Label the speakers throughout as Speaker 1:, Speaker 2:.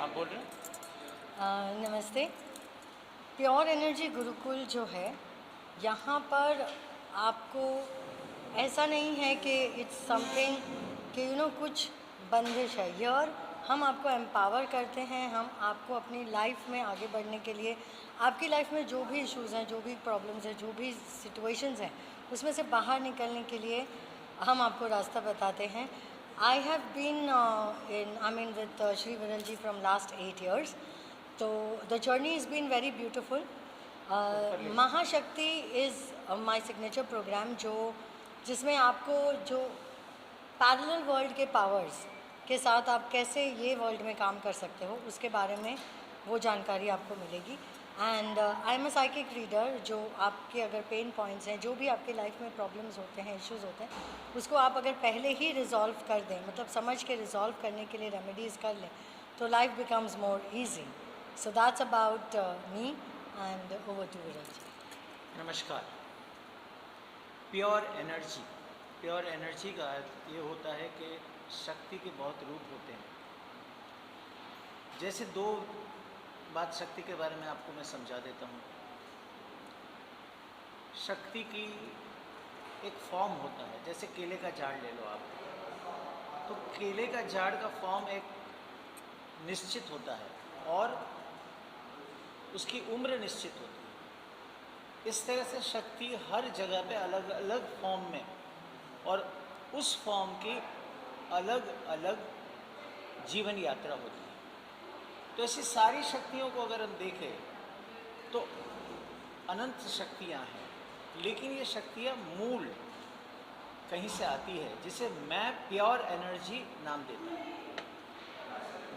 Speaker 1: आप बोल रहे हैं?
Speaker 2: नमस्ते। प्योर एनर्जी गुरुकुल जो है, यहाँ पर आपको ऐसा नहीं है कि इट्स समथिंग कि कुछ बंदिश है। यार हम आपको एम्पावर करते हैं, हम आपको अपनी लाइफ में आगे बढ़ने के लिए, आपकी लाइफ में जो भी इश्यूज़ हैं, जो भी प्रॉब्लम्स हैं, जो भी सिचुएशंस हैं, उसमें से बाहर निकलने के लिए हम आपको रास्ता बताते हैं। I have been with Shri Viral ji from last 8 years। तो the journey is been very beautiful. Mahashakti is my signature programme, जिसमें आपको जो पैरेलल वर्ल्ड के पावर्स के साथ आप कैसे ये वर्ल्ड में काम कर सकते हो, उसके बारे में वो जानकारी आपको मिलेगी। And I am a psychic reader, जो आपके अगर पेन पॉइंट्स हैं, जो भी आपके लाइफ में प्रॉब्लम्स होते हैं, इश्यूज़ होते हैं, उसको आप अगर पहले ही रिजॉल्व कर दें, मतलब समझ के रिजॉल्व करने के लिए रेमेडीज़ कर लें, तो life becomes more easy. So that's about me, and over to Viraj.
Speaker 1: नमस्कार। प्योर एनर्जी, प्योर एनर्जी का अर्थ ये होता है कि शक्ति के बहुत रूप होते हैं। जैसे दो बात शक्ति के बारे में आपको मैं समझा देता हूँ। शक्ति की एक फॉर्म होता है, जैसे केले का झाड़ ले लो आप, तो केले का झाड़ का फॉर्म एक निश्चित होता है और उसकी उम्र निश्चित होती है। इस तरह से शक्ति हर जगह पे अलग अलग फॉर्म में और उस फॉर्म की अलग अलग जीवन यात्रा होती है। तो ऐसी सारी शक्तियों को अगर हम देखें तो अनंत शक्तियाँ हैं, लेकिन ये शक्तियाँ मूल कहीं से आती है, जिसे मैं प्योर एनर्जी नाम देता हूँ।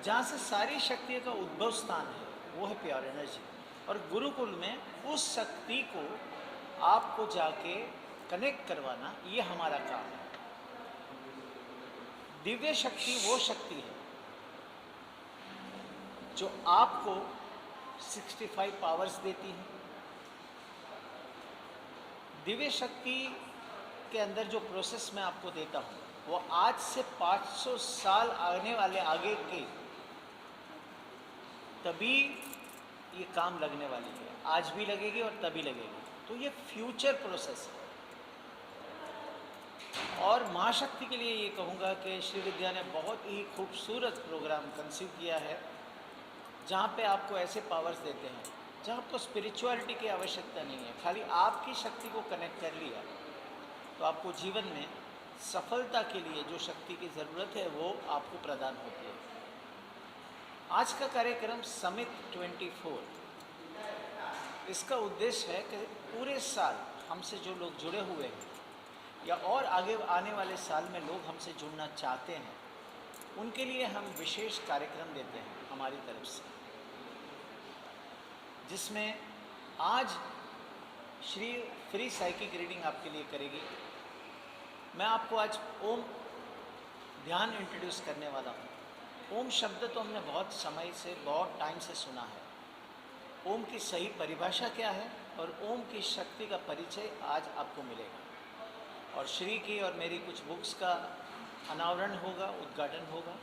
Speaker 1: जहाँ से सारी शक्तियों का उद्भव स्थान है वो है प्योर एनर्जी। और गुरुकुल में उस शक्ति को आपको जाके कनेक्ट करवाना, ये हमारा काम है। दिव्य शक्ति वो शक्ति है जो आपको 65 पावर्स देती है। दिव्य शक्ति के अंदर जो प्रोसेस मैं आपको देता हूँ, वो आज से 500 साल आने वाले आगे के तभी ये काम लगने वाली है। आज भी लगेगी और तभी लगेगी। तो ये फ्यूचर प्रोसेस है। और महाशक्ति के लिए ये कहूँगा कि श्री विद्या ने बहुत ही खूबसूरत प्रोग्राम कंसीव किया है, जहाँ पे आपको ऐसे पावर्स देते हैं जहाँ आपको स्पिरिचुअलिटी की आवश्यकता नहीं है। खाली आपकी शक्ति को कनेक्ट कर लिया तो आपको जीवन में सफलता के लिए जो शक्ति की ज़रूरत है वो आपको प्रदान होती है। आज का कार्यक्रम समिट 24, इसका उद्देश्य है कि पूरे साल हमसे जो लोग जुड़े हुए हैं या और आगे आने वाले साल में लोग हमसे जुड़ना चाहते हैं, उनके लिए हम विशेष कार्यक्रम देते हैं हमारी तरफ से, जिसमें आज श्री फ्री साइकिक रीडिंग आपके लिए करेगी। मैं आपको आज ओम ध्यान इंट्रोड्यूस करने वाला हूँ। ओम शब्द तो हमने बहुत समय से, बहुत टाइम से सुना है। ओम की सही परिभाषा क्या है और ओम की शक्ति का परिचय आज आपको मिलेगा। और श्री की और मेरी कुछ बुक्स का अनावरण होगा, उद्घाटन होगा।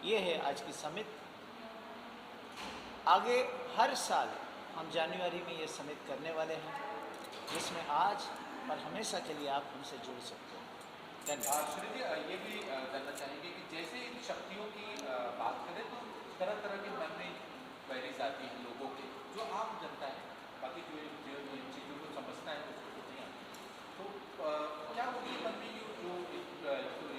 Speaker 1: ये है आज की समिट। आगे हर साल हम जनवरी में ये समिट करने वाले हैं, जिसमें आज और हमेशा के लिए आप हमसे जुड़ सकते हैं। धन्यवाद।
Speaker 3: श्री जी, ये भी जानना चाहेंगे कि जैसे इन शक्तियों की बात करें तो तरह तरह के मन में क्वेरीज आती हैं लोगों के, जो आम जनता है, बाकी जो इन चीज़ों को समझता है उसको नहीं आती। तो क्या उनके मन में जो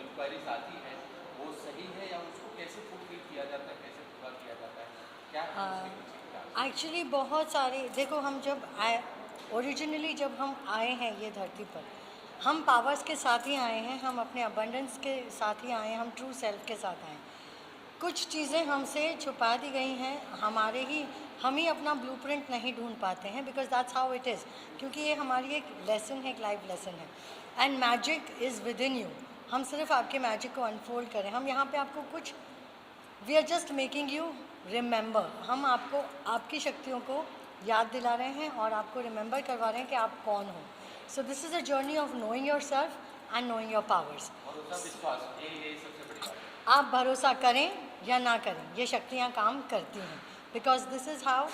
Speaker 3: इंक्वायरीज आती है वो सही है, या उसको कैसे फुलफिल किया जाता है, कैसे पूरा किया जाता है, क्या है?
Speaker 2: एक्चुअली बहुत सारे, देखो, हम जब आए, ओरिजिनली जब हम आए हैं ये धरती पर, हम पावर्स के साथ ही आए हैं, हम अपने अबंडेंस के साथ ही आए हैं, हम ट्रू सेल्फ के साथ आए हैं। कुछ चीज़ें हमसे छुपा दी गई हैं, हम ही अपना ब्लूप्रिंट नहीं ढूंढ पाते हैं, because that's how it is. क्योंकि ये हमारी एक लेसन है, एक लाइफ लेसन है। And magic is with in you. हम सिर्फ आपके मैजिक को अनफोल्ड करें। हम यहाँ पे आपको कुछ, we are just making you remember. हम आपको आपकी शक्तियों को याद दिला रहे हैं और आपको रिमेंबर करवा रहे हैं कि आप कौन हो। सो this is a journey of knowing your self and knowing your powers.
Speaker 3: भरोसा विश्वास यही सबसे बड़ी बात है।
Speaker 2: आप भरोसा करें या ना करें, ये शक्तियाँ काम करती हैं, because this is how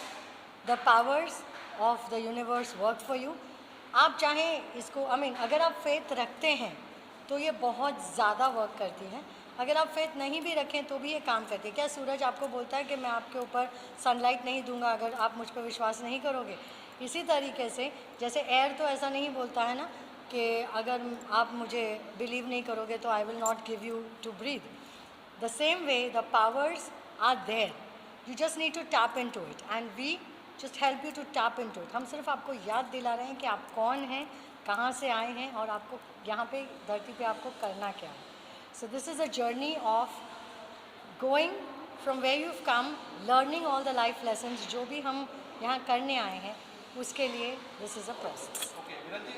Speaker 2: the powers of the universe work for you. आप चाहें इसको अगर आप फेथ रखते हैं तो ये बहुत ज़्यादा वर्क करती है. अगर आप फेथ नहीं भी रखें तो भी ये काम करती है. क्या सूरज आपको बोलता है कि मैं आपके ऊपर सनलाइट नहीं दूंगा अगर आप मुझ पर विश्वास नहीं करोगे? इसी तरीके से जैसे एयर तो ऐसा नहीं बोलता है ना कि अगर आप मुझे बिलीव नहीं करोगे तो I will not give you to breathe. The same way the powers are there, you just need to tap into it and we just help you to tap into it. हम सिर्फ आपको याद दिला रहे हैं कि आप कौन हैं, कहाँ से आए हैं और आपको यहाँ पे धरती पे आपको करना क्या है. So this is a journey of going from where you come, learning all the life lessons जो भी हम यहाँ करने आए हैं, उसके लिए this is a process.
Speaker 3: Okay Vinod ji,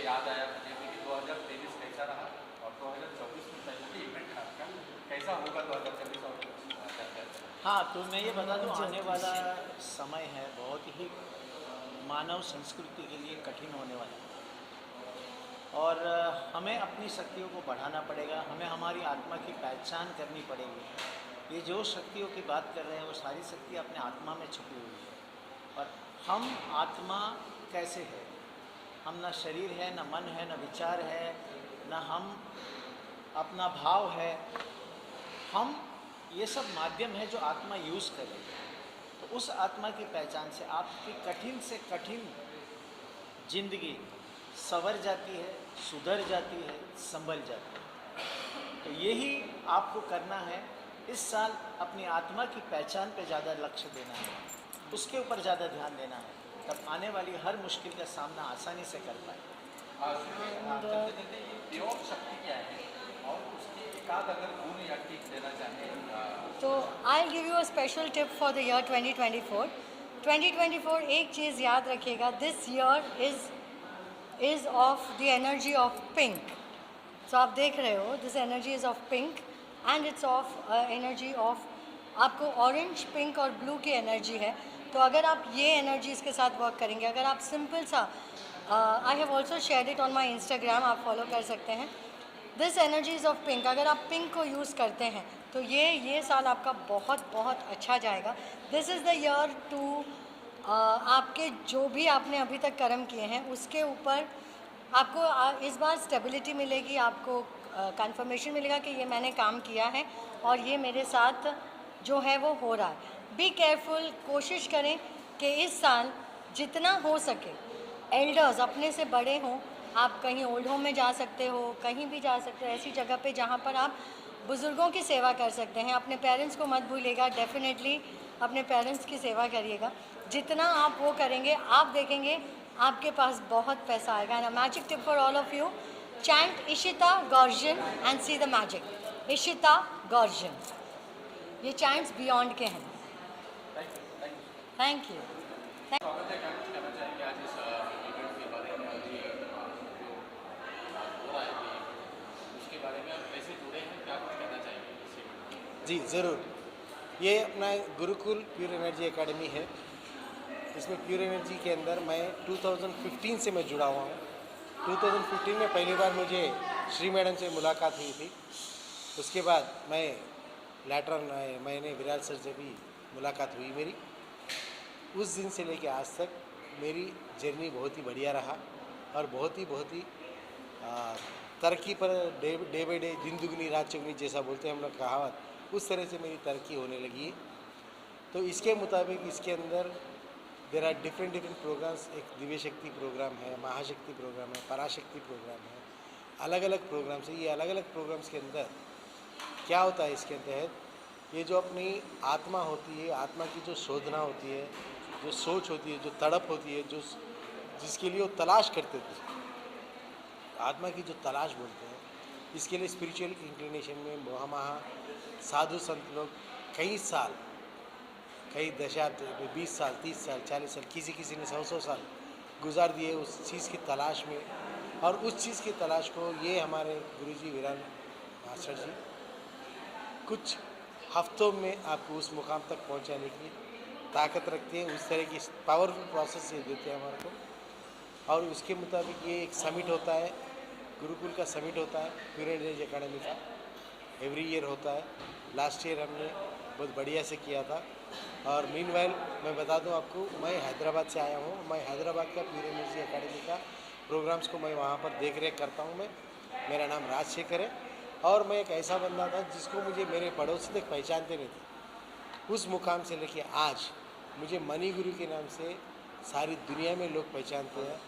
Speaker 3: याद आया मुझे कि 2023 कैसा रहा और 2024 में पहले इवेंट था आपका, कैसा होगा 2024 और
Speaker 1: हाँ, तो मैं ये बता दूँ, आने वाला समय है बहुत ही मानव संस्कृति के लिए कठिन होने वाला है और हमें अपनी शक्तियों को बढ़ाना पड़ेगा. हमें हमारी आत्मा की पहचान करनी पड़ेगी. ये जो शक्तियों की बात कर रहे हैं वो सारी शक्ति अपने आत्मा में छुपी हुई है. और हम आत्मा कैसे है? हम ना शरीर है, ना मन है, ना विचार है, ना हम अपना भाव है. हम ये सब माध्यम है जो आत्मा यूज़ करेगी. तो उस आत्मा की पहचान से आपकी कठिन से कठिन जिंदगी संवर जाती है, सुधर जाती है, संभल जाती है. तो यही आपको करना है. इस साल अपनी आत्मा की पहचान पे ज़्यादा लक्ष्य देना है, उसके ऊपर ज़्यादा ध्यान देना है, तब आने वाली हर मुश्किल का सामना आसानी से कर पाए.
Speaker 3: योग शक्ति क्या है और उसकी एकाध अगर गुण या टिप देना चाहें
Speaker 2: तो I give you a special tip for the year 2024. 2024 एक चीज़ याद रखिएगा, this year is of the energy of pink. So आप देख रहे हो, this energy is of pink and it's of energy of, आपको ऑरेंज, पिंक और ब्लू की एनर्जी है. तो अगर आप ये एनर्जीज़ के साथ वर्क करेंगे, अगर आप सिंपल सा, I have also share it on my Instagram, आप फॉलो कर सकते हैं. दिस एनर्जीज ऑफ पिंक, अगर आप पिंक को यूज़ करते हैं तो ये साल आपका बहुत बहुत अच्छा जाएगा. This is the year to आपके जो भी आपने अभी तक कर्म किए हैं उसके ऊपर आपको इस बार स्टेबिलिटी मिलेगी. आपको कंफर्मेशन मिलेगा कि ये मैंने काम किया है और ये मेरे साथ जो है वो हो रहा है. बी केयरफुल, कोशिश करें कि इस साल जितना हो सके एल्डर्स, अपने से बड़े हों, आप कहीं ओल्ड होम में जा सकते हो, कहीं भी जा सकते हो, ऐसी जगह पे जहाँ पर आप बुज़ुर्गों की सेवा कर सकते हैं. अपने पेरेंट्स को मत भूलिएगा, डेफिनेटली अपने पेरेंट्स की सेवा करिएगा. जितना आप वो करेंगे आप देखेंगे आपके पास बहुत पैसा आएगा. And a magic tip for all of you, chant Ishita गॉर्जन and see the magic. Ishita गॉर्जन, ये चैंट्स बियॉन्ड के हैं. Thank you.
Speaker 3: स्वागत है. क्या कुछ कहना चाहेंगे आज इस इवेंट के बारे में और ये जो हो रहा है कि उसके बारे में आप कैसे जुड़े हैं, क्या कुछ कहना चाहेंगे इस इवेंट में?
Speaker 4: जी ज़रूर. ये अपना गुरुकुल प्योर एनर्जी एकेडमी है. इसमें प्योर एनर्जी के अंदर मैं 2015 से मैं जुड़ा हुआ हूँ. 2015 में पहली बार मुझे श्री मैडम से मुलाकात हुई थी. उसके बाद मैंने विराज सर से भी मुलाकात हुई मेरी. उस दिन से लेके आज तक मेरी जर्नी बहुत ही बढ़िया रहा और बहुत ही तरक्की पर डे बाई डे, दिन दुगनी रात चौगनी जैसा बोलते हैं हम लोग कहावत, उस तरह से मेरी तरक्की होने लगी है. तो इसके मुताबिक इसके अंदर देर आर डिफरेंट प्रोग्राम्स. एक दिव्य शक्ति प्रोग्राम है, महाशक्ति प्रोग्राम है, पराशक्ति प्रोग्राम है, अलग अलग प्रोग्राम्स है. ये अलग अलग प्रोग्राम्स के अंदर क्या होता है, इसके तहत ये जो अपनी आत्मा होती है, आत्मा की जो शोधना होती है, जो सोच होती है, जो तड़प होती है, जो जिसके लिए वो तलाश करते थे, आत्मा की जो तलाश बोलते हैं, इसके लिए स्पिरिचुअल इंक्लिनेशन में महामहा साधु संत लोग कई साल, कई दशाब्द, 20 साल, 30 साल, 40 साल, किसी ने 100 साल गुजार दिए उस चीज़ की तलाश में. और उस चीज़ की तलाश को ये हमारे गुरुजी वीरान मास्टर जी कुछ हफ्तों में आपको उस मुकाम तक पहुंचाने की ताकत रखते हैं. उस तरह की पावरफुल प्रोसेस ये देते हैं हमारे को. और उसके मुताबिक ये एक समिट होता है गुरुकुल का समिट होता है प्योर एनर्जी एकेडमी का, एवरी ईयर होता है। लास्ट ईयर हमने बहुत बढ़िया से किया था। और मीनवाइल मैं बता दूं आपको, मैं हैदराबाद से आया हूं। मैं हैदराबाद का प्योर एनर्जी एकेडमी का प्रोग्राम्स को मैं वहां पर देख रेख करता हूं। मेरा नाम राजशेखर है और मैं एक ऐसा बंदा था जिसको मुझे मेरे पड़ोसी तक पहचानते नहीं थे। उस मुकाम से लेके आज मुझे मनी गुरु के नाम से सारी दुनिया में लोग पहचानते हैं।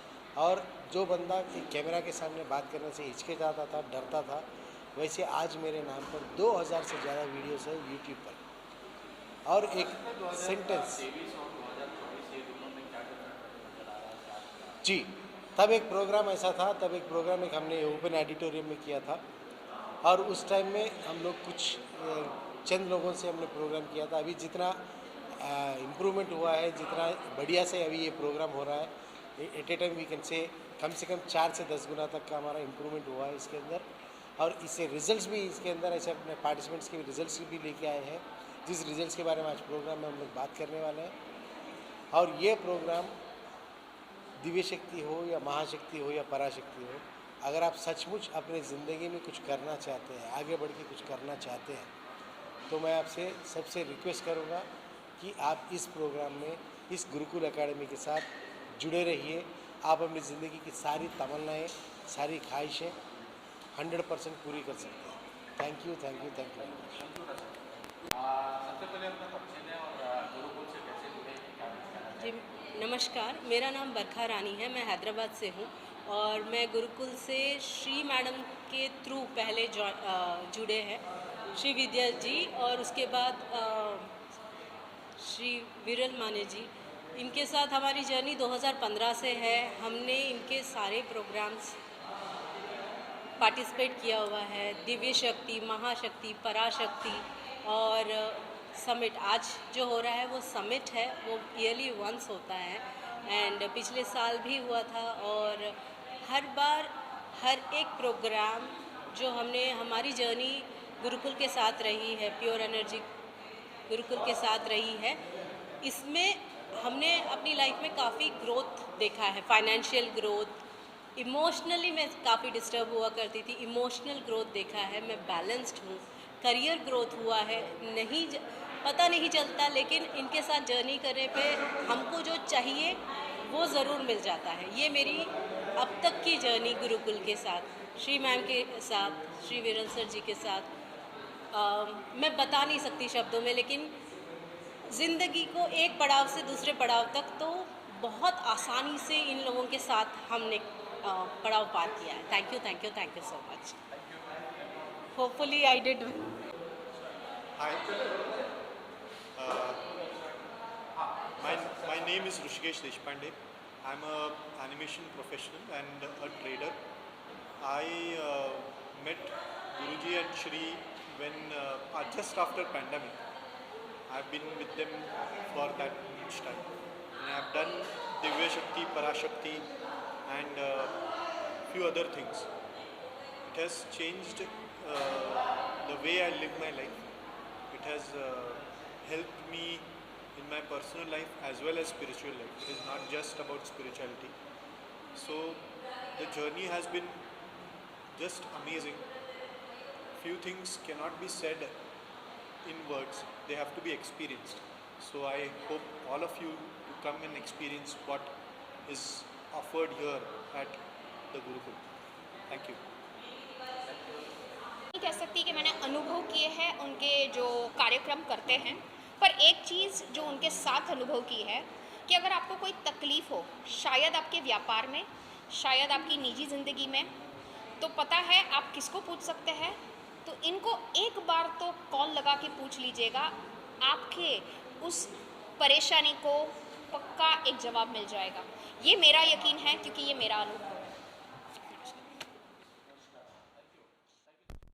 Speaker 4: और जो बंदा एक कैमरा के सामने बात करने से हिचकिचाता था, डरता था, वैसे आज मेरे नाम पर 2000 से ज़्यादा वीडियोस है यूट्यूब पर। और एक सेंटेंस जी, तब एक प्रोग्राम ऐसा था, तब एक प्रोग्राम एक हमने ओपन ऑडिटोरियम में किया था और उस टाइम में हम लोग कुछ चंद लोगों से हमने प्रोग्राम किया था। अभी जितना इम्प्रूवमेंट हुआ है, जितना बढ़िया से अभी ये प्रोग्राम हो रहा है, at a time we can say कम 4 से 10 गुना तक का हमारा इम्प्रूवमेंट हुआ है इसके अंदर। और इससे रिजल्ट्स भी इसके अंदर ऐसे अपने पार्टिसिपेंट्स के रिजल्ट्स भी लेके आए हैं, जिस रिजल्ट्स के बारे में आज प्रोग्राम में हम लोग बात करने वाले हैं। और ये प्रोग्राम दिव्य शक्ति हो या महाशक्ति हो या पराशक्ति हो, अगर आप सचमुच अपने ज़िंदगी में कुछ करना चाहते हैं, आगे बढ़ के कुछ करना चाहते हैं, तो मैं आपसे सबसे रिक्वेस्ट करूँगा कि आप इस प्रोग्राम में, इस गुरुकुल एकेडमी के साथ जुड़े रहिए। आप अपनी ज़िंदगी की सारी तमन्नाएँ, सारी ख्वाहिशें 100% पूरी कर सकते हैं। Thank you, thank you, thank you.
Speaker 3: सबसे पहले अपना परिचय दें और गुरुकुल से कैसे जुड़े, क्या कहना
Speaker 5: जी नमस्कार, मेरा नाम बरखा रानी है, मैं हैदराबाद से हूँ और मैं गुरुकुल से श्री मैडम के थ्रू पहले जुड़े हैं, श्री विद्या जी, और उसके बाद श्री विरल माने जी। इनके साथ हमारी जर्नी 2015 से है। हमने इनके सारे प्रोग्राम्स पार्टिसिपेट किया हुआ है, दिव्य शक्ति, महाशक्ति, पराशक्ति और समिट। आज जो हो रहा है वो समिट है, वो ईयरली वंस होता है एंड पिछले साल भी हुआ था। और हर बार हर एक प्रोग्राम जो हमने, हमारी जर्नी गुरुकुल के साथ रही है, प्योर एनर्जी गुरुकुल के साथ रही है, इसमें हमने अपनी लाइफ में काफ़ी ग्रोथ देखा है, फाइनेंशियल ग्रोथ, इमोशनली मैं काफ़ी डिस्टर्ब हुआ करती थी, इमोशनल ग्रोथ देखा है, मैं बैलेंस्ड हूँ, करियर ग्रोथ हुआ है, पता नहीं चलता, लेकिन इनके साथ जर्नी करने पे हमको जो चाहिए वो ज़रूर मिल जाता है। ये मेरी अब तक की जर्नी गुरुकुल के साथ, श्री मैम के साथ, श्री विरल सर जी के साथ, मैं बता नहीं सकती शब्दों में, लेकिन ज़िंदगी को एक पड़ाव से दूसरे पड़ाव तक तो बहुत आसानी से इन लोगों के साथ हमने पड़ाव पार किया है। Thank you, thank you, thank you so much. Hopefully I did.
Speaker 6: Hi, my name is Rishikesh Deshpande. I'm a animation professional and a trader. I met Guruji and Shri when just after pandemic. I've been with them for that much time. And I've done Divya Shakti, Parashakti and few other things. It has changed the way I live my life. It has helped me in my personal life as well as spiritual life. It is not just about spirituality. So the journey has been just amazing. Few things cannot be said in words, they have to be experienced. So I hope all of you to come and experience what is offered here at the Gurukul. Thank you.
Speaker 7: नहीं कह सकती कि मैंने अनुभव किए हैं उनके जो कार्यक्रम करते हैं, पर एक चीज़ जो उनके साथ अनुभव की है कि अगर आपको कोई तकलीफ़ हो, शायद आपके व्यापार में, शायद आपकी निजी ज़िंदगी में, तो पता है आप किसको पूछ सकते हैं। तो इनको एक बार तो कॉल लगा के पूछ लीजिएगा, आपके उस परेशानी को पक्का एक जवाब मिल जाएगा। ये मेरा यकीन है क्योंकि ये मेरा अनुभव है।